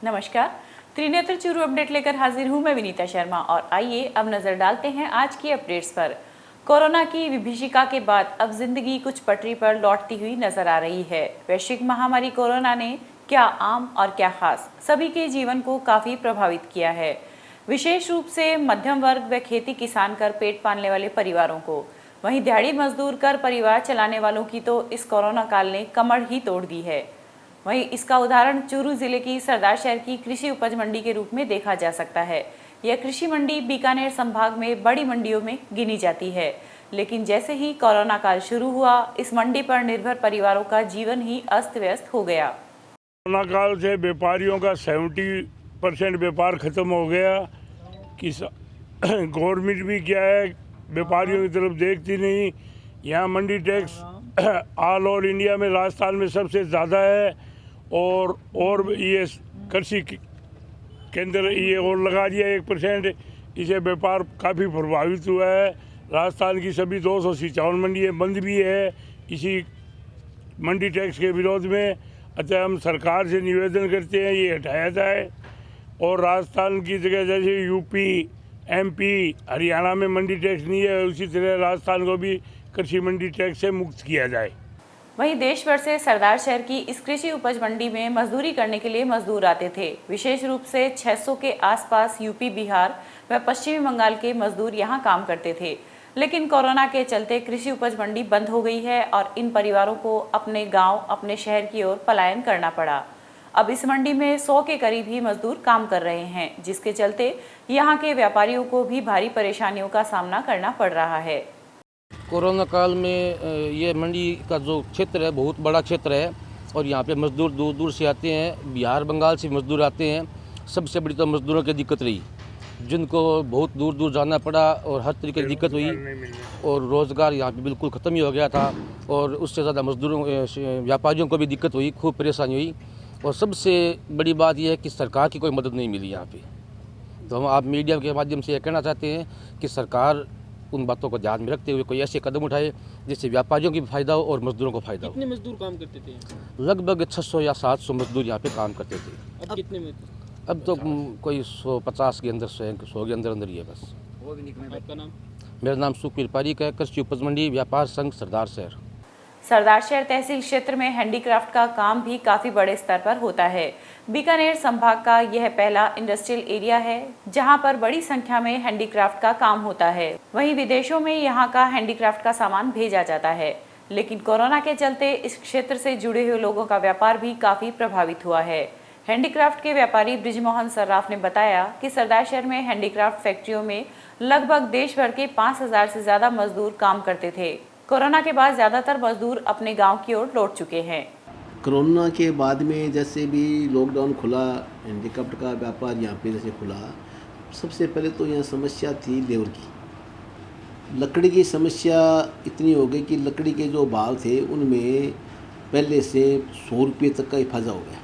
नमस्कार। त्रिनेत्र चूरू अपडेट लेकर हाजिर हूं मैं विनीता शर्मा और आइए अब नजर डालते हैं आज की अपडेट्स पर। कोरोना की विभीषिका के बाद अब जिंदगी कुछ पटरी पर लौटती हुई नजर आ रही है। वैश्विक महामारी कोरोना ने क्या आम और क्या खास सभी के जीवन को काफी प्रभावित किया है, विशेष रूप से मध्यम वर्ग व खेती किसान कर पेट पालने वाले परिवारों को। वहीं दिहाड़ी मजदूर कर परिवार चलाने वालों की तो इस कोरोना काल ने कमर ही तोड़ दी है। वहीं इसका उदाहरण चूरू जिले की सरदार शहर की कृषि उपज मंडी के रूप में देखा जा सकता है। यह कृषि मंडी बीकानेर संभाग में बड़ी मंडियों में गिनी जाती है, लेकिन जैसे ही कोरोना काल शुरू हुआ, इस मंडी पर निर्भर परिवारों का जीवन ही अस्त व्यस्त हो गया। कोरोना काल से व्यापारियों का 70% व्यापार खत्म हो गया। कि गवर्नमेंट भी क्या है, व्यापारियों की तरफ देखती नहीं। यहाँ मंडी टैक्स ऑल ओवर इंडिया में राजस्थान में सबसे ज़्यादा है और ये कृषि केंद्र ये और लगा दिया 1%। इसे व्यापार काफ़ी प्रभावित हुआ है। राजस्थान की सभी 257 मंडियाँ बंद भी है इसी मंडी टैक्स के विरोध में। अतः हम सरकार से निवेदन करते हैं ये हटाया जाए और राजस्थान की जगह जैसे यूपी, एमपी, हरियाणा में मंडी टैक्स नहीं है, उसी तरह राजस्थान को भी कृषि मंडी टैक्स से मुक्त किया जाए। वहीं देश भर से सरदार शहर की इस कृषि उपज मंडी में मजदूरी करने के लिए मजदूर आते थे। विशेष रूप से 600 के आसपास यूपी, बिहार व पश्चिमी बंगाल के मजदूर यहां काम करते थे। लेकिन कोरोना के चलते कृषि उपज मंडी बंद हो गई है और इन परिवारों को अपने गांव, अपने शहर की ओर पलायन करना पड़ा। अब इस मंडी में 100 के करीब ही मजदूर काम कर रहे हैं, जिसके चलते यहाँ के व्यापारियों को भी भारी परेशानियों का सामना करना पड़ रहा है। कोरोना काल में ये मंडी का जो क्षेत्र है बहुत बड़ा क्षेत्र है और यहाँ पे मजदूर दूर दूर से आते हैं। बिहार, बंगाल से मजदूर आते हैं। सबसे बड़ी तो मजदूरों की दिक्कत रही, जिनको बहुत दूर दूर जाना पड़ा और हर तरीके की दिक्कत हुई और रोज़गार यहाँ पे बिल्कुल ख़त्म ही हो गया था। और उससे ज़्यादा मजदूरों व्यापारियों को भी दिक्कत हुई, खूब परेशानी हुई। और सबसे बड़ी बात यह है कि सरकार की कोई मदद नहीं मिली यहाँ पे। तो हम आप मीडिया के माध्यम से यह कहना चाहते हैं कि सरकार उन बातों को ध्यान में रखते हुए कोई ऐसे कदम उठाए जिससे व्यापारियों की भी फायदा हो और मजदूरों को फायदा हो। कितने मजदूर काम करते थे? लगभग 600 या 700 मजदूर यहाँ पे काम करते थे। अब कितने में? अब तो कोई 150 के अंदर 100 के अंदर अंदर ही है बस। आपका नाम? मेरा नाम सुखबीर पारीक है, कृषि उपज मंडी व्यापार संघ सरदार शहर। सरदार शहर तहसील क्षेत्र में हैंडीक्राफ्ट का काम भी काफी बड़े स्तर पर होता है। बीकानेर संभाग का यह पहला इंडस्ट्रियल एरिया है जहां पर बड़ी संख्या में हैंडीक्राफ्ट का काम होता है। वहीं विदेशों में यहां का हैंडीक्राफ्ट का सामान भेजा जाता है, लेकिन कोरोना के चलते इस क्षेत्र से जुड़े हुए लोगों का व्यापार भी काफी प्रभावित हुआ है। हैंडीक्राफ्ट के व्यापारी ब्रिजमोहन सर्राफ ने बताया कि सरदार शहर में हैंडीक्राफ्ट फैक्ट्रियों में लगभग देश भर के 5000 से ज्यादा मजदूर काम करते थे। कोरोना के बाद ज़्यादातर मजदूर अपने गांव की ओर लौट चुके हैं। कोरोना के बाद में जैसे भी लॉकडाउन खुला, हैंडीक्राफ्ट का व्यापार यहाँ पे जैसे खुला, सबसे पहले तो यहाँ समस्या थी लेबर की। लकड़ी की समस्या इतनी हो गई कि लकड़ी के जो भाव थे उनमें पहले से 100 रुपये तक का इफाजा हो गया।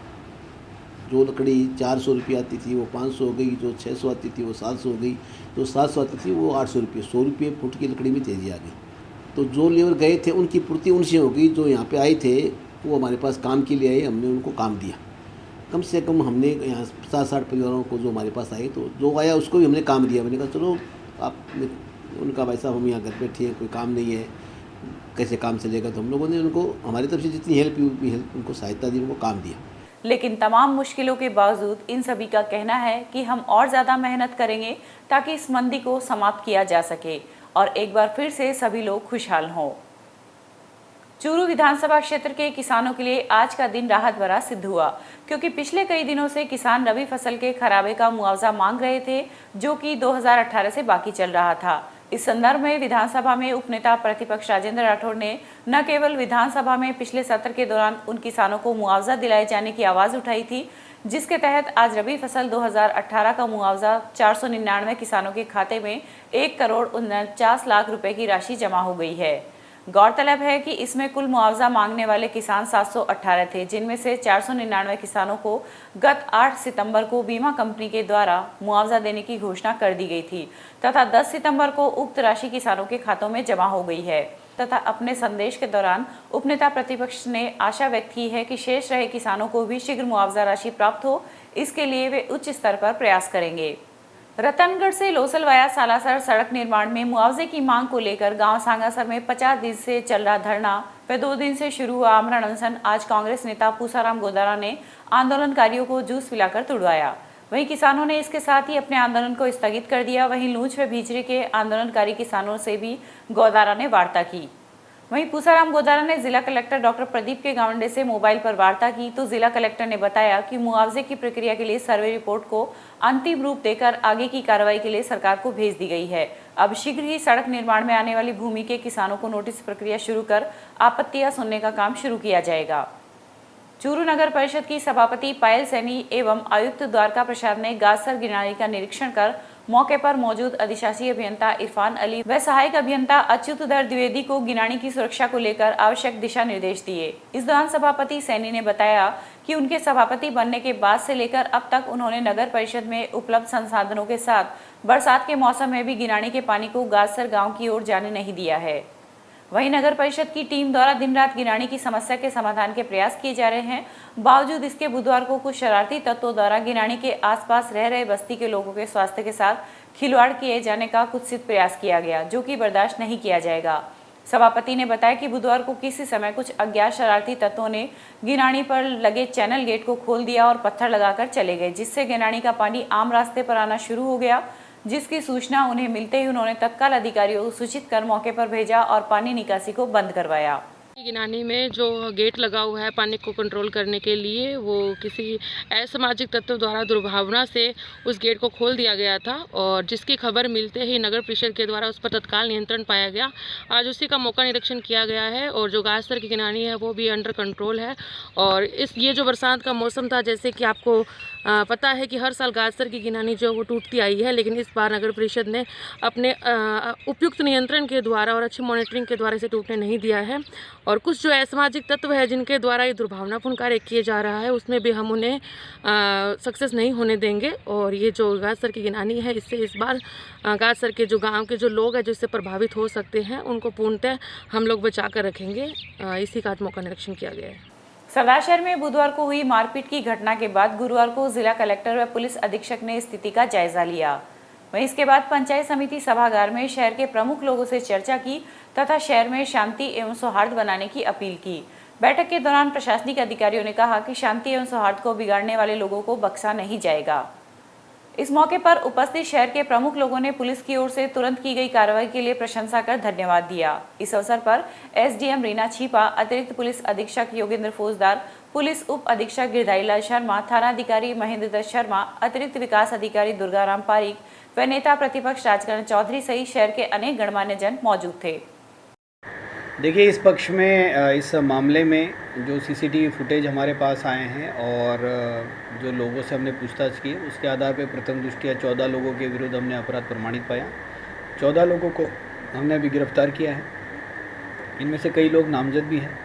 जो लकड़ी 400 रुपये आती थी वो 500 हो गई, जो 600 आती थी वो 700 हो गई, जो 700 आती थी वो 800 रुपये, 100 रुपये फुट की लकड़ी में तेजी आ गई। तो जो लेबर गए थे उनकी पूर्ति उनसे हो गई। जो यहाँ पे आए थे वो हमारे पास काम के लिए आए, हमने उनको काम दिया। कम से कम हमने यहाँ 50-60 परिवारों को जो हमारे पास आए, तो जो आया उसको भी हमने काम दिया। मैंने कहा चलो आप, उनका भाई साहब हम यहाँ घर बैठे हैं, कोई काम नहीं है, कैसे काम चलेगा। तो हम लोगों ने उनको हमारी तरफ से जितनी हेल्प उनको सहायता दी, उनको काम दिया। लेकिन तमाम मुश्किलों के बावजूद इन सभी का कहना है कि हम और ज़्यादा मेहनत करेंगे ताकि इस मंदी को समाप्त किया जा सके और एक बार फिर से सभी लोग खुशहाल हों। चूरू विधानसभा क्षेत्र के किसानों के लिए आज का दिन राहत भरा सिद्ध हुआ, क्योंकि पिछले कई दिनों से किसान रबी फसल के खराबे का मुआवजा मांग रहे थे, जो कि 2018 से बाकी चल रहा था। इस संदर्भ में विधानसभा में उपनेता प्रतिपक्ष राजेंद्र राठौड़ ने न केवल विधानसभा में पिछले सत्र के दौरान उन किसानों को मुआवजा दिलाए जाने की आवाज उठाई थी, जिसके तहत आज रबी फसल 2018 का मुआवजा 499 किसानों के खाते में 1,49,00,000 रुपए की राशि जमा हो गई है। गौरतलब है कि इसमें कुल मुआवजा मांगने वाले किसान 718 थे, जिनमें से 499 किसानों को गत 8 सितंबर को बीमा कंपनी के द्वारा मुआवजा देने की घोषणा कर दी गई थी तथा 10 सितंबर को उक्त राशि किसानों के खातों में जमा हो गई है। तथा अपने संदेश के दौरान उपनेता प्रतिपक्ष ने आशा व्यक्त की है कि शेष रहे किसानों को भी शीघ्र मुआवजा राशि प्राप्त हो, इसके लिए वे उच्च स्तर पर प्रयास करेंगे। रतनगढ़ से लोसल वाया सालासर सड़क निर्माण में मुआवजे की मांग को लेकर गांव सांगासर में 50 दिन से चल रहा धरना व 2 दिन से शुरू हुआ आमरण अनशन आज कांग्रेस नेता पूसाराम गोदारा ने आंदोलनकारियों को जूस पिलाकर तुड़वाया। वहीं किसानों ने इसके साथ ही अपने आंदोलन को स्थगित कर दिया। वहीं लूंच व भीचरी के आंदोलनकारी किसानों से भी गोदारा ने वार्ता की। वहीं पूसाराम गोदारा ने जिला कलेक्टर डॉक्टर प्रदीप के गावंडे से मोबाइल पर वार्ता की तो जिला कलेक्टर ने बताया कि मुआवजे की प्रक्रिया के लिए सर्वे रिपोर्ट को अंतिम रूप देकर आगे की कार्रवाई के लिए सरकार को भेज दी गई है। अब शीघ्र ही सड़क निर्माण में आने वाली भूमि के किसानों को नोटिस प्रक्रिया शुरू कर आपत्तियां सुनने का काम शुरू किया जाएगा। चूरू नगर परिषद की सभापति पायल सैनी एवं आयुक्त द्वारका प्रसाद ने गाजसर गिरनारी का निरीक्षण कर मौके पर मौजूद अधिशासी अभियंता इरफान अली व सहायक अभियंता अच्युतधर द्विवेदी को गिरानी की सुरक्षा को लेकर आवश्यक दिशा निर्देश दिए। इस दौरान सभापति सैनी ने बताया कि उनके सभापति बनने के बाद से लेकर अब तक उन्होंने नगर परिषद में उपलब्ध संसाधनों के साथ बरसात के मौसम में भी गिरानी के पानी को गाजसर गाँव की ओर जाने नहीं दिया है। वहीं नगर परिषद की टीम द्वारा दिन रात गिरानी की समस्या के समाधान के प्रयास किए जा रहे हैं। बावजूद इसके बुधवार को कुछ शरारती तत्वों द्वारा गिरानी के आसपास रह रहे बस्ती के लोगों के स्वास्थ्य के साथ खिलवाड़ किए जाने का कुत्सित प्रयास किया गया, जो कि बर्दाश्त नहीं किया जाएगा। सभापति ने बताया कि बुधवार को किसी समय कुछ अज्ञात शरारती तत्वों ने गिरानी पर लगे चैनल गेट को खोल दिया और पत्थर लगाकर चले गए, जिससे गिरानी का पानी आम रास्ते पर आना शुरू हो गया। जिसकी सूचना उन्हें मिलते ही उन्होंने तत्काल अधिकारियों को सूचित कर मौके पर भेजा और पानी निकासी को बंद करवाया। गिनानी में जो गेट लगा हुआ है पानी को कंट्रोल करने के लिए, वो किसी असामाजिक तत्व द्वारा दुर्भावना से उस गेट को खोल दिया गया था और जिसकी खबर मिलते ही नगर परिषद के द्वारा उस पर तत्काल नियंत्रण पाया गया। आज उसी का मौका निरीक्षण किया गया है और जो गाजसर की गिनानी है वो भी अंडर कंट्रोल है। और ये जो बरसात का मौसम था, जैसे कि आपको पता है कि हर साल गाजसर की गिनानी जो वो टूटती आई है, लेकिन इस बार नगर परिषद ने अपने उपयुक्त नियंत्रण के द्वारा और अच्छी मॉनिटरिंग के द्वारा इसे टूटने नहीं दिया है। और कुछ जो असामाजिक तत्व है जिनके द्वारा ये दुर्भावनापूर्ण कार्य किए जा रहा है, उसमें भी हम उन्हें सक्सेस नहीं होने देंगे। और ये जो गाजसर की गिनानी है, इससे इस बार गाजसर के जो गांव के जो लोग हैं जो इससे प्रभावित हो सकते हैं, उनको पूर्णतः हम लोग बचा कर रखेंगे। इसी का मौका निरीक्षण किया गया है। सरदार शहर में बुधवार को हुई मारपीट की घटना के बाद गुरुवार को जिला कलेक्टर व पुलिस अधीक्षक ने स्थिति का जायजा लिया। वहीं इसके बाद पंचायत समिति सभागार में शहर के प्रमुख लोगों से चर्चा की तथा शहर में शांति एवं सौहार्द बनाने की अपील की। बैठक के दौरान प्रशासनिक अधिकारियों ने कहा कि शांति एवं सौहार्द को बिगाड़ने वाले लोगों को बख्शा नहीं जाएगा। इस मौके पर उपस्थित शहर के प्रमुख लोगों ने पुलिस की ओर से तुरंत की गई कार्रवाई के लिए प्रशंसा कर धन्यवाद दिया। इस अवसर पर एसडीएम रीना छिपा, अतिरिक्त पुलिस अधीक्षक योगेंद्र फौजदार, पुलिस उप अधीक्षक गिरधारीलाल शर्मा, थानाधिकारी महेंद्र दत्त शर्मा, अतिरिक्त विकास अधिकारी दुर्गाराम पारिक व नेता प्रतिपक्ष राजकरण चौधरी सहित शहर के अनेक गणमान्य जन मौजूद थे। देखिए, इस पक्ष में इस मामले में जो सीसीटीवी फुटेज हमारे पास आए हैं और जो लोगों से हमने पूछताछ की, उसके आधार पर प्रथम दृष्टया 14 लोगों के विरुद्ध हमने अपराध प्रमाणित पाया। 14 लोगों को हमने अभी गिरफ्तार किया है। इनमें से कई लोग नामजद भी हैं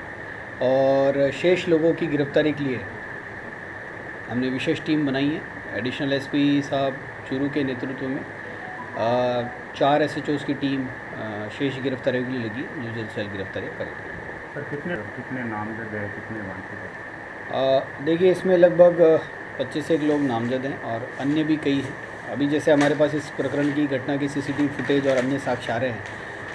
और शेष लोगों की गिरफ्तारी के लिए हमने विशेष टीम बनाई है। एडिशनल एसपी साहब चूरू के नेतृत्व में 4 SHOs की टीम शेष गिरफ्तारियों के लिए लगी, जो जल्द से जल्द गिरफ्तारियाँ करेगी। सर, कितने नामजद है, कितने वांछित? देखिए, इसमें लगभग 25 से 1 लोग नामजद हैं और अन्य भी कई हैं। अभी जैसे हमारे पास इस प्रकरण की घटना की सीसीटीवी फुटेज और अन्य साक्ष्य आ रहे हैं,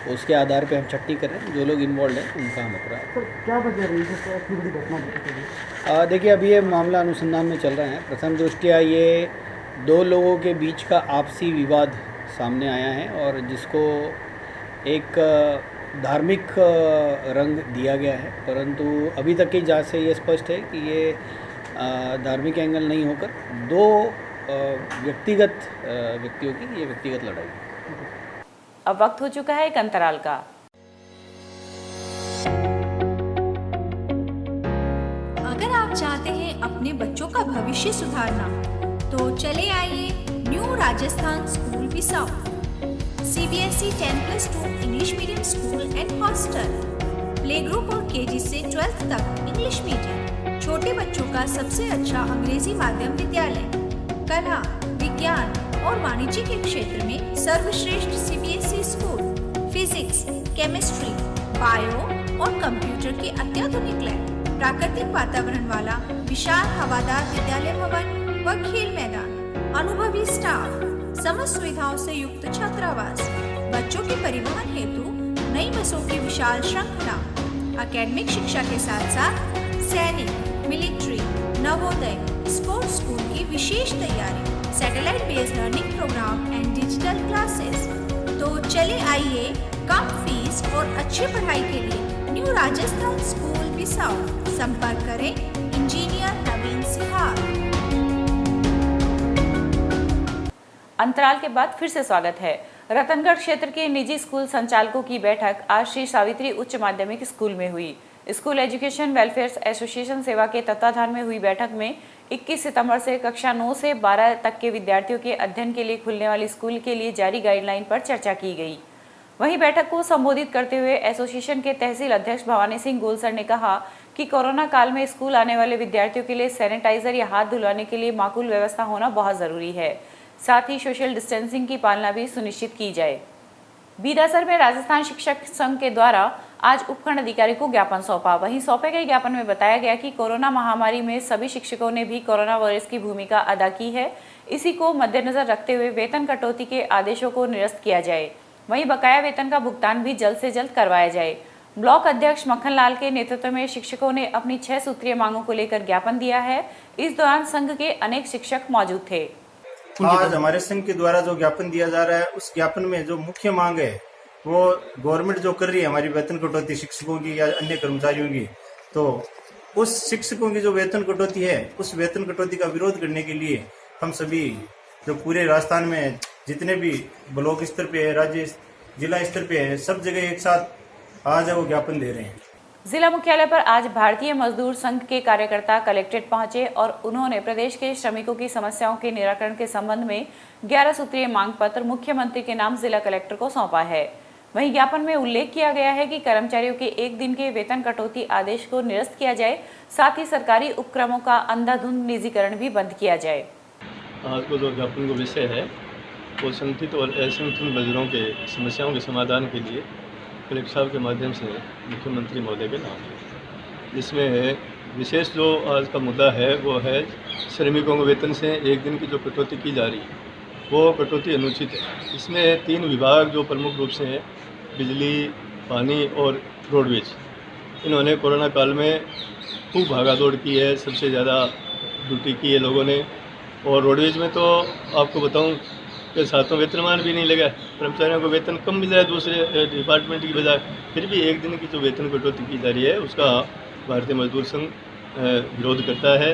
उसके आधार पे हम छट्टी कर रहे हैं। जो लोग इन्वॉल्व हैं उनका हम अपराध। क्या वजह रही है इतनी बड़ी घटना? देखिए, अभी ये मामला अनुसंधान में चल रहा है। प्रथम दृष्टया ये 2 लोगों के बीच का आपसी विवाद सामने आया है और जिसको एक धार्मिक रंग दिया गया है, परंतु अभी तक की जांच से ये स्पष्ट है कि ये धार्मिक एंगल नहीं होकर 2 व्यक्तिगत व्यक्तियों की ये व्यक्तिगत लड़ाई है। अब वक्त हो चुका है एक अंतराल का। अगर आप चाहते हैं अपने बच्चों का भविष्य सुधारना, तो चले आइए new Rajasthan school Bisau, CBSE 10+2 English medium school and hostel, play group और KG से 12th तक इंग्लिश मीडियम, छोटे बच्चों का सबसे अच्छा अंग्रेजी माध्यम विद्यालय, कला, विज्ञान और वाणिज्य के क्षेत्र में सर्वश्रेष्ठ CBSE school, physics, chemistry, bio और कंप्यूटर की अत्याधुनिक लैब, प्राकृतिक वातावरण वाला विशाल हवादार विद्यालय भवन व खेल मैदान, अनुभवी स्टाफ, समस्त सुविधाओं से युक्त छात्रावास, बच्चों के परिवहन हेतु नई बसों की विशाल श्रृंखला, एकेडमिक शिक्षा के साथ साथ सैनिक, मिलिट्री, नवोदय, स्पोर्ट्स स्कूल की विशेष तैयारी, satellite based learning programme and digital classes. तो चले आइए कम फीस और अच्छी पढ़ाई के लिए न्यू राजस्थान स्कूल बिसाऊ। संपर्क करें इंजीनियर नवीन सिहार। अंतराल के बाद फिर से स्वागत है। रतनगढ़ क्षेत्र के निजी स्कूल संचालकों की बैठक आज श्री सावित्री उच्च माध्यमिक स्कूल में हुई। स्कूल एजुकेशन वेलफेयर एसोसिएशन सेवा के तत्वाधान में हुई बैठक में 21 सितंबर से कक्षा 9 से 12 तक के विद्यार्थियों के अध्ययन के लिए खुलने वाली स्कूल के लिए जारी गाइडलाइन पर चर्चा की गई। वहीं बैठक को संबोधित करते हुए एसोसिएशन के तहसील अध्यक्ष भवानी सिंह गोलसर ने कहा कि कोरोना काल में स्कूल आने वाले विद्यार्थियों के लिए सैनिटाइजर या हाथ धुलाने के लिए माकूल व्यवस्था होना बहुत जरूरी है। साथ ही सोशल डिस्टेंसिंग की पालना भी सुनिश्चित की जाए। बीदासर में राजस्थान शिक्षक संघ के द्वारा आज उपखंड अधिकारी को ज्ञापन सौंपा। वहीं सौंपे गए ज्ञापन में बताया गया कि कोरोना महामारी में सभी शिक्षकों ने भी कोरोना वायरस की भूमिका अदा की है। इसी को मद्देनजर रखते हुए वेतन कटौती के आदेशों को निरस्त किया जाए। वहीं बकाया वेतन का भुगतान भी जल्द से जल्द करवाया जाए। ब्लॉक अध्यक्ष मक्खनलाल के नेतृत्व में शिक्षकों ने अपनी 6 सूत्रीय मांगों को लेकर ज्ञापन दिया है। इस दौरान संघ के अनेक शिक्षक मौजूद थे। आज हमारे संघ के द्वारा जो ज्ञापन दिया जा रहा है, उस ज्ञापन में जो मुख्य मांग है वो गवर्नमेंट जो कर रही है हमारी वेतन कटौती शिक्षकों की या अन्य कर्मचारियों की, तो उस शिक्षकों की जो वेतन कटौती है, उस वेतन कटौती का विरोध करने के लिए हम सभी जो पूरे राजस्थान में जितने भी ब्लॉक स्तर पे है, राज्य जिला स्तर पे है, सब जगह एक साथ आज वो ज्ञापन दे रहे हैं। जिला मुख्यालय पर आज भारतीय मजदूर संघ के कार्यकर्ता कलेक्ट्रेट पहुंचे और उन्होंने प्रदेश के श्रमिकों की समस्याओं के निराकरण के संबंध में 11 सूत्रीय मांग पत्र मुख्यमंत्री के नाम जिला कलेक्टर को सौंपा है। वहीं ज्ञापन में उल्लेख किया गया है कि कर्मचारियों के 1 दिन के वेतन कटौती आदेश को निरस्त किया जाए, साथ ही सरकारी उपक्रमों का अंधाधुंध निजीकरण भी बंद किया जाए। आज को जो ज्ञापन का विषय है वो संगठित और असंगठित मजदूरों के समस्याओं के समाधान के लिए कलेक्टर साहब के माध्यम से मुख्यमंत्री महोदय के नाम है, जिसमें विशेष जो आज का मुद्दा है वो है श्रमिकों के वेतन से 1 दिन की जो कटौती की जा रही है वो कटौती अनुचित है। इसमें 3 विभाग जो प्रमुख रूप से हैं, बिजली, पानी और रोडवेज, इन्होंने कोरोना काल में खूब भागादौड़ की है, सबसे ज़्यादा ड्यूटी की है लोगों ने। और रोडवेज में तो आपको बताऊं कि सातों वेतनमान भी नहीं लगा, कर्मचारियों को वेतन कम मिल रहा है दूसरे डिपार्टमेंट की बजाय, फिर भी 1 दिन की जो वेतन कटौती की जा रही है उसका भारतीय मजदूर संघ विरोध करता है।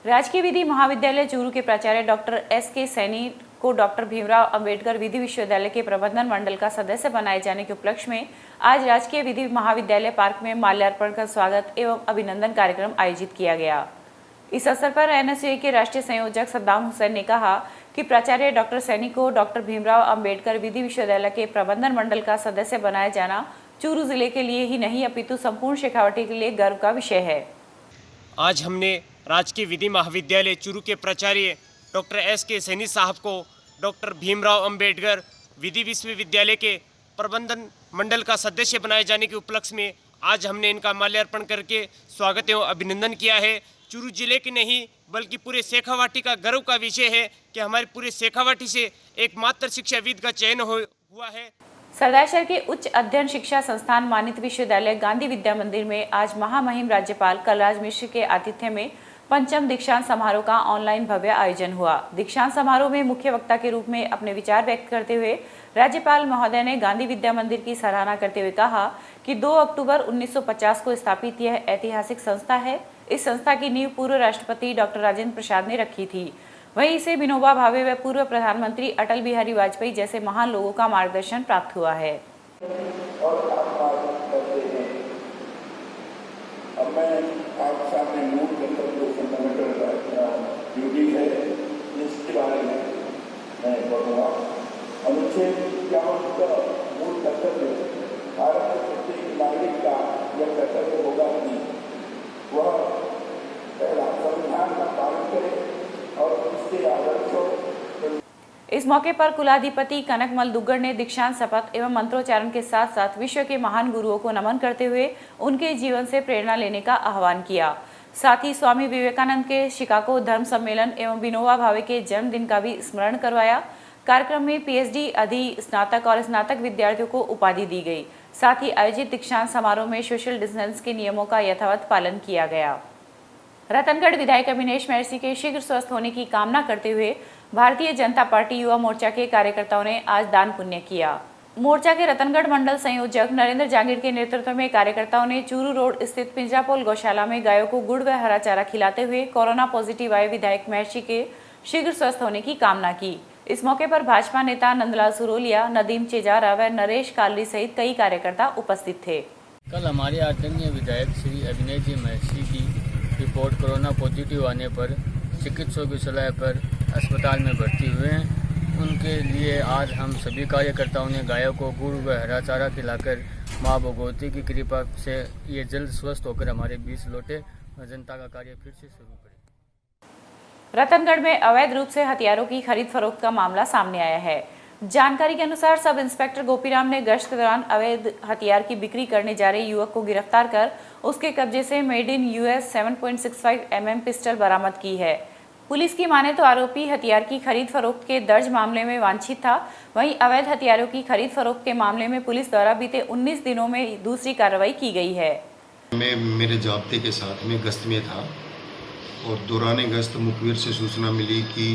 राजकीय विधि महाविद्यालय चूरू के प्राचार्य डॉक्टर एस.के. सैनी को डॉक्टर भीमराव अंबेडकर विधि विश्वविद्यालय के प्रबंधन मंडल का सदस्य बनाए जाने के उपलक्ष्य में आज राजकीय विधि महाविद्यालय पार्क में माल्यार्पण का स्वागत एवं अभिनंदन कार्यक्रम आयोजित किया गया। इस अवसर पर एनएसयूए के राष्ट्रीय संयोजक सद्दाम हुसैन ने कहा कि प्राचार्य डॉक्टर सैनी को डॉक्टर भीमराव अंबेडकर विधि विश्वविद्यालय के प्रबंधन मंडल का सदस्य बनाया जाना चूरू जिले के लिए ही नहीं अपितु संपूर्ण शेखावाटी के लिए गर्व का विषय है। आज हमने राजकीय विधि महाविद्यालय चूरू के प्राचार्य डॉक्टर एस.के. सैनी साहब को डॉक्टर भीमराव अंबेडकर विधि विश्वविद्यालय के प्रबंधन मंडल का सदस्य बनाए जाने के उपलक्ष्य में आज हमने इनका माल्यार्पण करके स्वागत एवं अभिनंदन किया है। चूरू जिले के नहीं बल्कि पूरे शेखावाटी का गर्व का विषय है कि हमारे पूरे शेखावाटी से एकमात्र शिक्षाविद का चयन हुआ है। सरदारशहर के उच्च अध्ययन शिक्षा संस्थान मानित विश्वविद्यालय गांधी विद्या मंदिर में आज महामहिम राज्यपाल कलराज मिश्र के आतिथ्य में 5म दीक्षांत समारोह का ऑनलाइन भव्य आयोजन हुआ। दीक्षांत समारोह में मुख्य वक्ता के रूप में अपने विचार व्यक्त करते हुए राज्यपाल महोदय ने गांधी विद्या मंदिर की सराहना करते हुए कहा कि 2 अक्टूबर 1950 को स्थापित यह ऐतिहासिक संस्था है। इस संस्था की नींव पूर्व राष्ट्रपति डॉक्टर राजेंद्र प्रसाद ने रखी थी। वहीं इसे विनोबा भावे व पूर्व प्रधानमंत्री अटल बिहारी वाजपेयी जैसे महान लोगों का मार्गदर्शन प्राप्त हुआ है। अब मैं आप सामने मूल तत्व जो फंडामेंटल ड्यूटी है इसके बारे में मैं बोलूँगा। अनुच्छेद 51 का मूल कर्तव्य भारत के प्रत्येक नागरिक का यह कर्तव्य होगा कि वह पहला संविधान का पालन करे और इसके आदर्शों। इस मौके पर कुलाधिपति कनकमल दुग्गड़ ने दीक्षांत शपथ एवं मंत्रोच्चारण के साथ साथ विश्व के महान गुरुओं को नमन करते हुए उनके जीवन से प्रेरणा लेने का आह्वान किया। साथ ही स्वामी विवेकानंद के शिकागो धर्म सम्मेलन एवं विनोबा भावे के जन्मदिन का भी स्मरण करवाया। कार्यक्रम में पीएचडी, अधि स्नातक और स्नातक विद्यार्थियों को उपाधि दी गई। साथ ही आयोजित दीक्षांत समारोह में सोशल डिस्टेंस के नियमों का यथावत पालन किया गया। रतनगढ़ विधायक अविनेश महर्षि के शीघ्र स्वस्थ होने की कामना करते हुए भारतीय जनता पार्टी युवा मोर्चा के कार्यकर्ताओं ने आज दान पुण्य किया। मोर्चा के रतनगढ़ मंडल संयोजक नरेंद्र जांगीर के नेतृत्व में कार्यकर्ताओं ने चूरू रोड स्थित पिंजरापोल गौशाला में गायों को गुड़ व हरा चारा खिलाते हुए कोरोना पॉजिटिव आए विधायक महर्षि के शीघ्र स्वस्थ होने की कामना की। इस मौके पर भाजपा नेता नंदलाल सुरोलिया, नदीम चेजारा व नरेश कालरी सहित कई कार्यकर्ता उपस्थित थे। कल हमारे आदरणीय विधायक श्री अविनेश जी महर्षि की रिपोर्ट कोरोना पॉजिटिव आने पर चिकित्सकों की सलाह पर अस्पताल में भर्ती हुए हैं। उनके लिए आज हम सभी कार्यकर्ताओं ने गायों को गुड़ व हरा चारा खिलाकर माँ भगवती की कृपा से ये जल्द स्वस्थ होकर हमारे बीच लौटे और जनता का कार्य फिर से शुरू करें। रतनगढ़ में अवैध रूप से हथियारों की खरीद फरोख्त का मामला सामने आया है। जानकारी के अनुसार सब इंस्पेक्टर गोपीराम ने गश्त के दौरान अवैध हथियार की बिक्री करने जा रहे युवक को गिरफ्तार कर उसके कब्जे से made in US 7.65 mm pistol बरामद की है। पुलिस की माने तो आरोपी हथियार की खरीद फरोख्त के दर्ज मामले में वांछित था। वहीं अवैध हथियारों की खरीद फरोख्त के मामले में पुलिस द्वारा बीते 19 दिनों में दूसरी कार्रवाई की गई है। मैं मेरे जाब्ते के साथ में गश्त में था और दौरान गश्त मुखबिर से सूचना मिली कि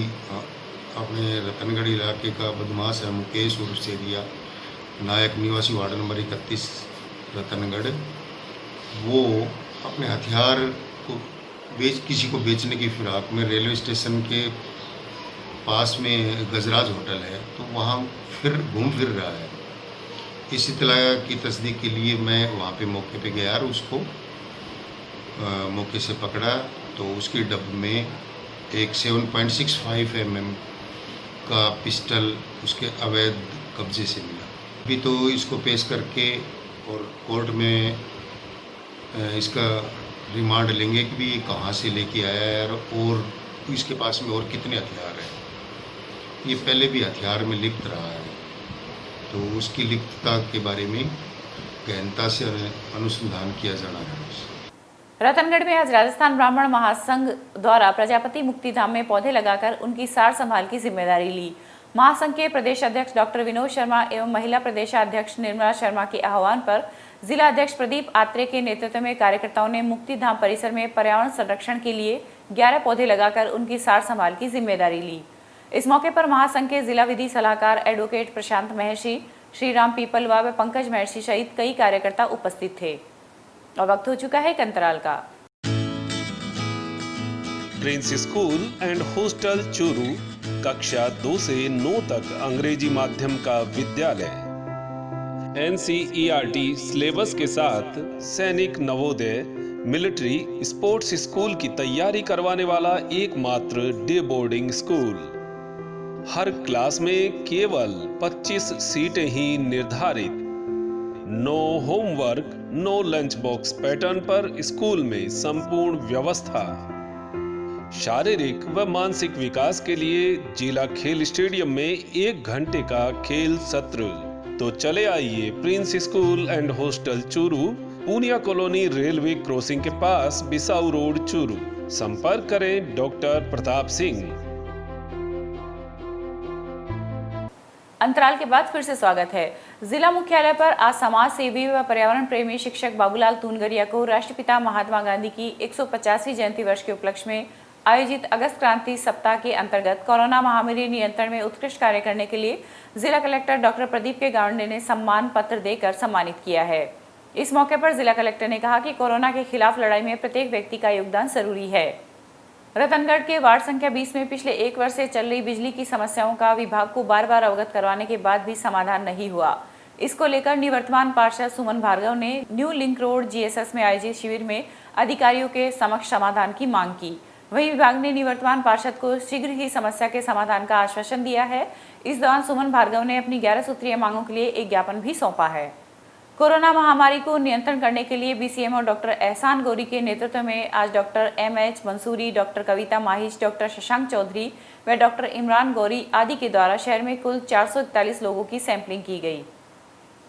अपने रतनगढ़ इलाके का बदमाश है मुकेश उर्फ सेरिया नायक निवासी वार्ड नंबर 31 रतनगढ़, वो अपने हथियार को किसी को बेचने की फिराक में रेलवे स्टेशन के पास में गजराज होटल है तो वहाँ घूम फिर रहा है। इस इत्तला की तस्दीक के लिए मैं वहाँ पे मौके पे गया और उसको मौके से पकड़ा तो उसकी डब्बे में एक 7.65 mm का पिस्टल उसके अवैध कब्जे से मिला। अभी तो इसको पेश करके और कोर्ट में इसका रिमांड लेंगे कि भी कहाँ से लेके आया है और इसके पास में और कितने हथियार हैं। ये पहले भी हथियार में लिप्त रहा है तो उसकी लिप्तता के बारे में गहनता से अनुसंधान किया जाना है। रतनगढ़ में आज राजस्थान ब्राह्मण महासंघ द्वारा प्रजापति मुक्तिधाम में पौधे लगाकर उनकी सार संभाल की जिम्मेदारी ली। महासंघ के प्रदेश अध्यक्ष डॉक्टर विनोद शर्मा एवं महिला प्रदेशाध्यक्ष निर्मला शर्मा के आह्वान पर जिला अध्यक्ष प्रदीप आत्रे के नेतृत्व में कार्यकर्ताओं ने मुक्तिधाम परिसर में पर्यावरण संरक्षण के लिए 11 पौधे लगाकर उनकी सार संभाल की जिम्मेदारी ली। इस मौके पर महासंघ के जिला विधि सलाहकार एडवोकेट प्रशांत महर्षि, श्रीराम पीपलवा व पंकज महर्षि सहित कई कार्यकर्ता उपस्थित थे। और वक्त हो चुका है एक अंतराल का। Prince school and hostel Churu कक्षा 2 से 9 तक अंग्रेजी माध्यम का विद्यालय, NCERT सिलेबस के साथ सैनिक, नवोदय, मिलिट्री, स्पोर्ट्स स्कूल की तैयारी करवाने वाला एकमात्र डे बोर्डिंग स्कूल। हर क्लास में केवल 25 सीटें ही निर्धारित। No homework, no lunch box pattern पर स्कूल में संपूर्ण व्यवस्था। शारीरिक व मानसिक विकास के लिए जिला खेल स्टेडियम में 1 घंटे का खेल सत्र। तो चले आइए prince school and hostel Churu, Puniya colony, railway crossing के पास, बिसाऊ रोड, चूरू। संपर्क करें डॉक्टर प्रताप सिंह। अंतराल के बाद फिर से स्वागत है। जिला मुख्यालय पर आज समाज सेवी व पर्यावरण प्रेमी शिक्षक बाबूलाल तूनगरिया को राष्ट्रपिता महात्मा गांधी की 150वीं जयंती वर्ष के उपलक्ष्य में आयोजित अगस्त क्रांति सप्ताह के अंतर्गत कोरोना महामारी नियंत्रण में उत्कृष्ट कार्य करने के लिए जिला कलेक्टर डॉक्टर प्रदीप के गावंडे ने सम्मान पत्र देकर सम्मानित किया है। इस मौके पर जिला कलेक्टर ने कहा कि कोरोना के खिलाफ लड़ाई में प्रत्येक व्यक्ति का योगदान जरूरी है। रतनगढ़ के वार्ड संख्या 20 में पिछले 1 वर्ष से चल रही बिजली की समस्याओं का विभाग को बार-बार अवगत करवाने के बाद भी समाधान नहीं हुआ। इसको लेकर निवर्तमान पार्षद सुमन भार्गव ने न्यू लिंक रोड GSS में आयोजित शिविर में अधिकारियों के समक्ष समाधान की मांग की। वहीं विभाग ने निवर्तमान पार्षद को शीघ्र ही समस्या के समाधान का आश्वासन दिया है। इस दौरान सुमन भार्गव ने अपनी 11 सूत्रीय मांगों के लिए एक ज्ञापन भी सौंपा है। कोरोना महामारी को नियंत्रण करने के लिए बीसीएमओ डॉक्टर एहसान गौरी के नेतृत्व में आज डॉक्टर एमएच मंसूरी, डॉक्टर कविता माहिज, डॉक्टर शशांक चौधरी व डॉक्टर इमरान गौरी आदि के द्वारा शहर में कुल 441 लोगों की सैंपलिंग की गई।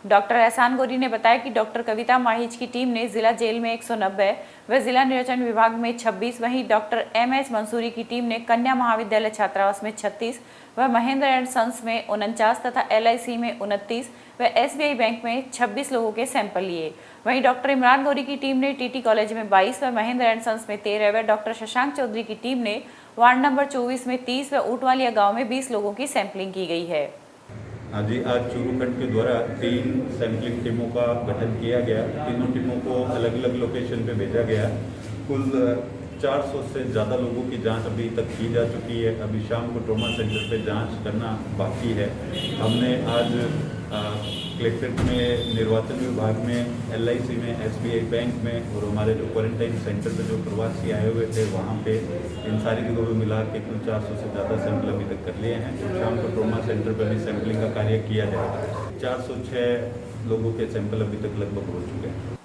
डॉक्टर एहसान गौरी ने बताया कि डॉक्टर कविता माहिज की टीम ने जिला जेल में 190 व जिला निर्वाचन विभाग में 26, वहीं डॉक्टर एमएच मंसूरी की टीम ने कन्या महाविद्यालय छात्रावास में 36 व महेंद्र एंड सन्स में 49 तथा LIC में 29 व SBI बैंक में 26 लोगों के सैंपल लिए। वहीं डॉक्टर इमरान गौरी की टीम ने TT कॉलेज में 22 व महेंद्र एंड सन्स में 13 व डॉक्टर शशांक चौधरी की टीम ने वार्ड नंबर 24 में 30 व ऊटवालिया गांव में 20 लोगों की सैंपलिंग की गई है। आज चूरू खंड के द्वारा 3 सैंपलिंग टीमों का गठन किया गया। तीनों टीमों को अलग अलग लोकेशन पे भेजा गया। कुल 400 से ज़्यादा लोगों की जांच अभी तक की जा चुकी है। अभी शाम को ट्रॉमा सेंटर पे जांच करना बाकी है। हमने आज कलेक्ट्रेट में, निर्वाचन विभाग में, LIC में, SBI बैंक में और हमारे जो क्वारंटाइन सेंटर पे जो प्रवासी आए हुए थे वहाँ पे इन सारी जगहों पर मिला के कुल 400 से ज़्यादा सैंपल अभी तक कर लिए हैं। तो शाम को ट्रॉमा सेंटर पर भी सैंपलिंग का कार्य किया जाएगा। 406 लोगों के सैंपल अभी तक लगभग हो चुके हैं।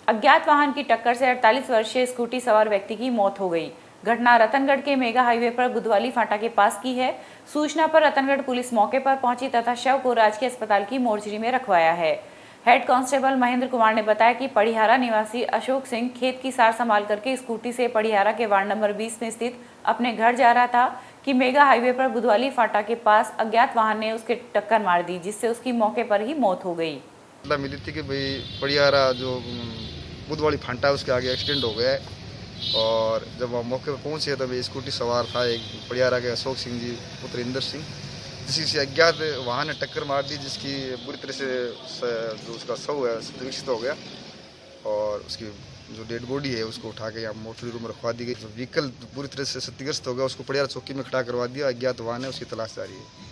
अज्ञात वाहन की टक्कर से 48 वर्षीय स्कूटी सवार व्यक्ति की मौत हो गई। घटना रतनगढ़ के मेगा हाईवे पर बुधवाली फाटा के पास की है। सूचना पर रतनगढ़ पुलिस मौके पर पहुंची तथा शव को राजकीय अस्पताल की मोर्चरी में रखवाया है। हेड कांस्टेबल महेंद्र कुमार ने बताया कि पड़िहारा निवासी अशोक सिंह खेत की सार संभाल करके स्कूटी से पड़िहारा के वार्ड नंबर 20 में स्थित अपने घर जा रहा था कि मेगा हाईवे पर बुधवाली फाटा के पास अज्ञात वाहन ने उसके टक्कर मार दी, जिससे उसकी मौके पर ही मौत हो गई। मिली थी कि भाई पड़िहारा जो बुधवाली फाटा है उसके आगे एक्सीडेंट हो गया है, और जब वहाँ मौके पर पहुँचे तब स्कूटी सवार था एक पड़िहारा के अशोक सिंह जी पुत्र इंदर सिंह, जिसकी अज्ञात वाहन ने टक्कर मार दी, जिसकी बुरी तरह से जो उसका शव है विकसित हो गया और उसकी जो डेड बॉडी है उसको उठा के यहाँ मोर्चरी रूम में रखवा दी गई। जो व्हीकल पूरी तरह से क्षतिग्रस्त हो गया उसको पड़िहारा चौकी में खड़ा करवा दिया। अज्ञात वाहन है उसकी तलाश जारी है।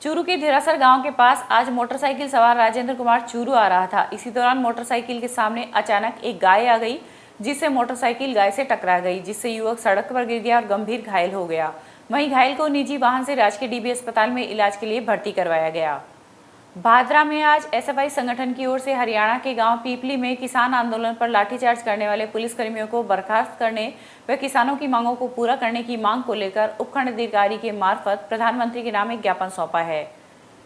चूरू के धीरासर गांव के पास आज मोटरसाइकिल सवार राजेंद्र कुमार चूरू आ रहा था। इसी दौरान मोटरसाइकिल के सामने अचानक एक गाय आ गई, जिससे मोटरसाइकिल गाय से टकरा गई, जिससे युवक सड़क पर गिर गया और गंभीर घायल हो गया। वहीं घायल को निजी वाहन से राजकीय DB अस्पताल में इलाज के लिए भर्ती करवाया गया। भादरा में आज SFI संगठन की ओर से हरियाणा के गांव पीपली में किसान आंदोलन पर लाठीचार्ज करने वाले पुलिसकर्मियों को बर्खास्त करने व किसानों की मांगों को पूरा करने की मांग को लेकर उपखंड अधिकारी के मार्फत प्रधानमंत्री के नाम एक ज्ञापन सौंपा है।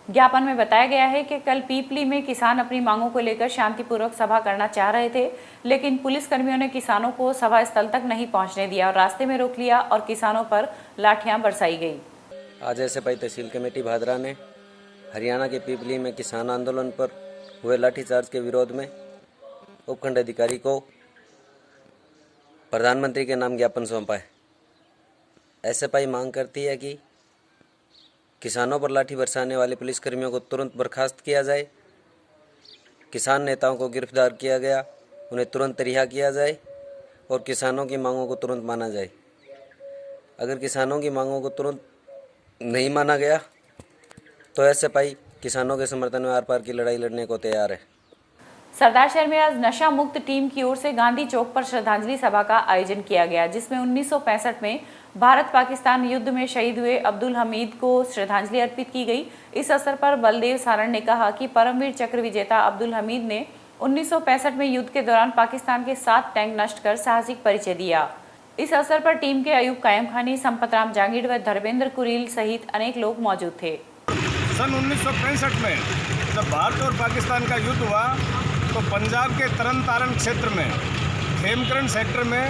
ज्ञापन में बताया गया है कि कल पीपली में किसान अपनी मांगों को लेकर शांतिपूर्वक सभा करना चाह रहे थे, लेकिन पुलिसकर्मियों ने किसानों को सभा स्थल तक नहीं पहुंचने दिया और रास्ते में रोक लिया और किसानों पर लाठियां बरसाई गई। आज SFI तहसील कमेटी भादरा ने हरियाणा के पीपली में किसान आंदोलन पर हुए लाठीचार्ज के विरोध में उपखंड अधिकारी को प्रधानमंत्री के नाम ज्ञापन सौंपा है। SFI मांग करती है कि किसानों पर लाठी बरसाने वाले पुलिसकर्मियों को तुरंत बर्खास्त किया जाए, किसान नेताओं को गिरफ्तार किया गया उन्हें तुरंत रिहा किया जाए और किसानों की मांगों को तुरंत माना जाए। अगर किसानों की मांगों को तुरंत नहीं माना गया तो SFI किसानों के समर्थन में आर पार की लड़ाई लड़ने को तैयार है। सरदार शहर में आज नशा मुक्त टीम की ओर से गांधी चौक पर श्रद्धांजलि सभा का आयोजन किया गया, जिसमें 1965 में भारत पाकिस्तान युद्ध में शहीद हुए अब्दुल हमीद को श्रद्धांजलि अर्पित की गई। इस अवसर पर बलदेव सारण ने कहा कि परमवीर चक्र विजेता अब्दुल हमीद ने 1965 में युद्ध के दौरान पाकिस्तान के 7 टैंक नष्ट कर साहसिक परिचय दिया। इस अवसर पर टीम के अयूब कायम खानी, संपत राम जांगीड़ व धर्मेंद्र कुरील सहित अनेक लोग मौजूद थे। सन 1965 में जब भारत और पाकिस्तान का युद्ध हुआ तो पंजाब के तरन तारण क्षेत्र में खेमकरण सेक्टर में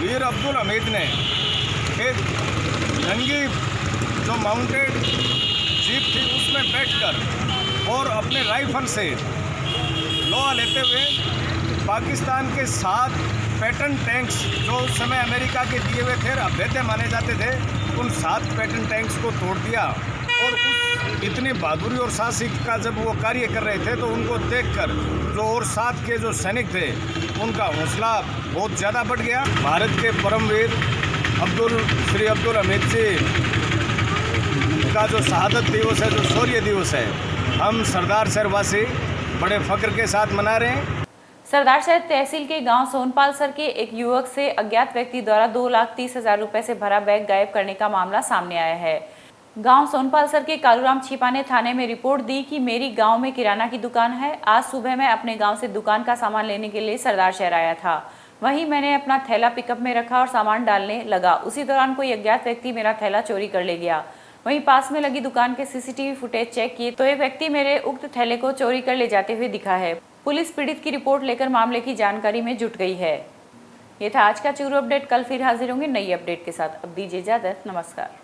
वीर अब्दुल हमीद ने एक नंगी जो माउंटेड जीप थी उसमें बैठकर और अपने राइफल से लोहा लेते हुए पाकिस्तान के 7 पैटर्न टैंक्स जो उस समय अमेरिका के दिए हुए थे, अभेद्य माने जाते थे, उन 7 पैटर्न टैंक्स को तोड़ दिया। और उस इतनी बहादुरी और साहसिक का जब वो कार्य कर रहे थे तो उनको देखकर जो और साथ के जो सैनिक थे उनका हौसला बहुत ज़्यादा बढ़ गया। भारत के परमवीर श्री अब्दुल हमीद जी का जो शहादत दिवस है, जो शौर्य दिवस है, हम सरदार शहर वासी बड़े फख्र के साथ मना रहे हैं। सरदार शहर तहसील के गांव सोनपालसर के एक युवक से अज्ञात व्यक्ति द्वारा 2,30,000 रुपए से भरा बैग गायब करने का मामला सामने आया है। गांव सोनपालसर के कालूराम छिपाने थाने में रिपोर्ट दी कि मेरी गांव में किराना की दुकान है। आज सुबह मैं अपने गांव से दुकान का सामान लेने के लिए सरदार शहर आया था। वहीं मैंने अपना थैला पिकअप में रखा और सामान डालने लगा। उसी दौरान कोई अज्ञात व्यक्ति मेरा थैला चोरी कर ले गया। वहीं पास में लगी दुकान के सीसीटीवी फुटेज चेक किए तो एक व्यक्ति मेरे उक्त थैले को चोरी कर ले जाते हुए दिखा है। पुलिस पीड़ित की रिपोर्ट लेकर मामले की जानकारी में जुट गई है। ये था आज का चूरू अपडेट। कल फिर हाजिर होंगे नई अपडेट के साथ। अब दीजिए इजाजत। नमस्कार।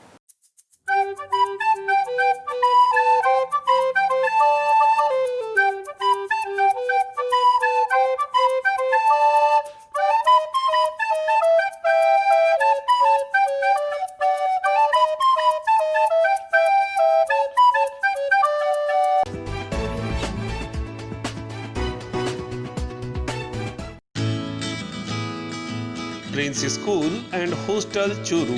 Prince school and hostel Churu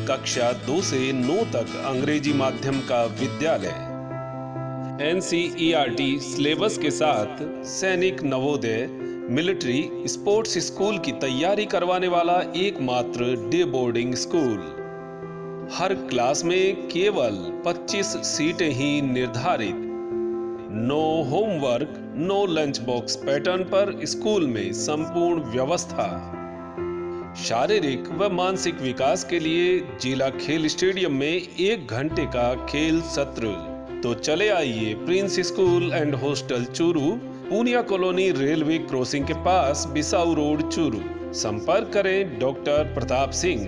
कक्षा 2 से 9 तक अंग्रेजी माध्यम का विद्यालय। NCERT सिलेबस के साथ सैनिक नवोदय मिलिट्री स्पोर्ट्स स्कूल की तैयारी करवाने वाला एकमात्र डे बोर्डिंग स्कूल। हर क्लास में केवल 25 सीटें ही निर्धारित। No homework, no lunch box pattern पर स्कूल में संपूर्ण व्यवस्था। शारीरिक व मानसिक विकास के लिए जिला खेल स्टेडियम में 1 घंटे का खेल सत्र। तो चले आइए prince school and hostel Churu, Puniya colony railway crossing के पास, बिसाऊ रोड चूरू। संपर्क करें डॉक्टर प्रताप सिंह।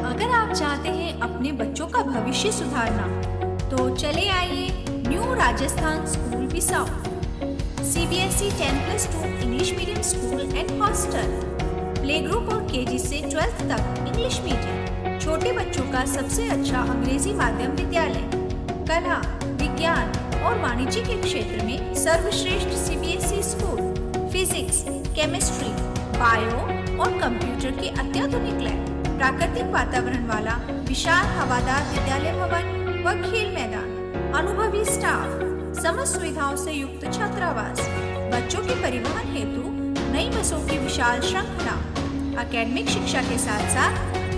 अगर आप चाहते हैं अपने बच्चों का भविष्य सुधारना तो चले आइए new Rajasthan school Bisau. CBSE 10+2 English medium school and hostel, play group और KG से 12th तक इंग्लिश मीडियम, छोटे बच्चों का सबसे अच्छा अंग्रेजी माध्यम विद्यालय। कला, विज्ञान और वाणिज्य के क्षेत्र में सर्वश्रेष्ठ CBSE school, physics, chemistry, bio और कंप्यूटर के अत्याधुनिक लैब, प्राकृतिक वातावरण वाला विशाल हवादार विद्यालय भवन व खेल मैदान, अनुभवी स्टाफ, समस्त सुविधाओं से युक्त छात्रावास, बच्चों के परिवहन हेतु नई बसों की विशाल श्रृंखला, एकेडमिक शिक्षा के साथ साथ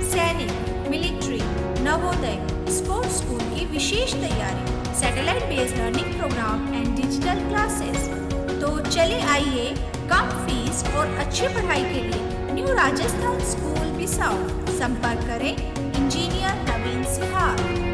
सैनिक, मिलिट्री, नवोदय, स्पोर्ट्स स्कूल की विशेष तैयारी, satellite based learning programme and digital classes. तो चले आइए कम फीस और अच्छी पढ़ाई के लिए न्यू राजस्थान स्कूल बिसाऊ। संपर्क करें इंजीनियर नवीन सिहार।